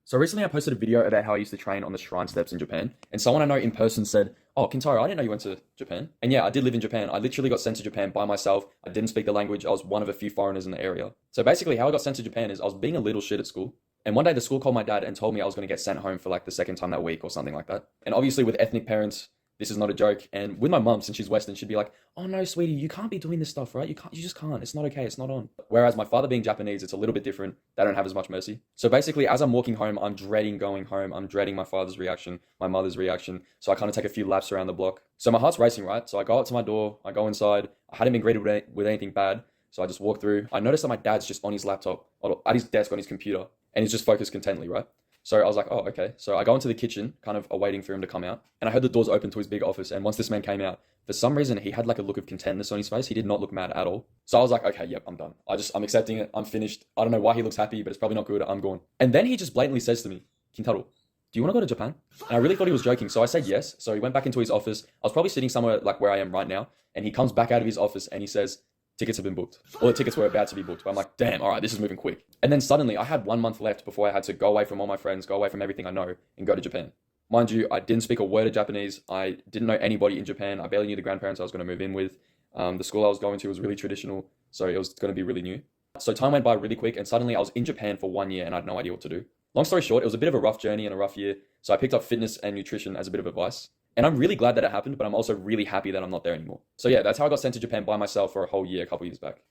So recently I posted a video about how I used to train on the shrine steps in Japan, and someone I know in person said, "Oh, Kintaro, I didn't know you went to Japan." And yeah, I did live in Japan. I literally got sent to Japan by myself. I didn't speak the language. I was one of a few foreigners in the area. So basically how I got sent to Japan is I was being a little shit at school. And one day the school called my dad and told me I was going to get sent home for like the second time that week or something like that. And obviously with ethnic parents, this is not a joke. And with my mum, since she's Western, she'd be like, "Oh no, sweetie, you can't be doing this stuff, right? You just can't. It's not okay. It's not on." Whereas my father being Japanese, it's a little bit different. They don't have as much mercy. So basically, as I'm walking home, I'm dreading going home. I'm dreading my father's reaction, my mother's reaction. So I kind of take a few laps around the block. So my heart's racing, right? So I go up to my door, I go inside. I hadn't been greeted with anything bad. So I just walk through. I noticed that my dad's just on his laptop, at his desk on his computer, and he's just focused contently, right? So I was like, oh, okay. So I go into the kitchen, kind of awaiting for him to come out. And I heard the doors open to his big office. And once this man came out, for some reason, he had like a look of contentness on his face. He did not look mad at all. So I was like, okay, yep, I'm done. I'm accepting it. I'm finished. I don't know why he looks happy, but it's probably not good. I'm gone. And then he just blatantly says to me, "Kintaro, do you want to go to Japan?" And I really thought he was joking. So I said yes. So he went back into his office. I was probably sitting somewhere like where I am right now. And he comes back out of his office and he says, "Tickets have been booked." Or the tickets were about to be booked. But I'm like, damn, all right, this is moving quick. And then suddenly I had 1 month left before I had to go away from all my friends, go away from everything I know, and go to Japan. Mind you, I didn't speak a word of Japanese. I didn't know anybody in Japan. I barely knew the grandparents I was going to move in with. The school I was going to was really traditional, so it was going to be really new. So time went by really quick, and suddenly I was in Japan for 1 year, and I had no idea what to do. Long story short, it was a bit of a rough journey and a rough year, so I picked up fitness and nutrition as a bit of advice. And I'm really glad that it happened, but I'm also really happy that I'm not there anymore. So yeah, that's how I got sent to Japan by myself for a whole year, a couple years back.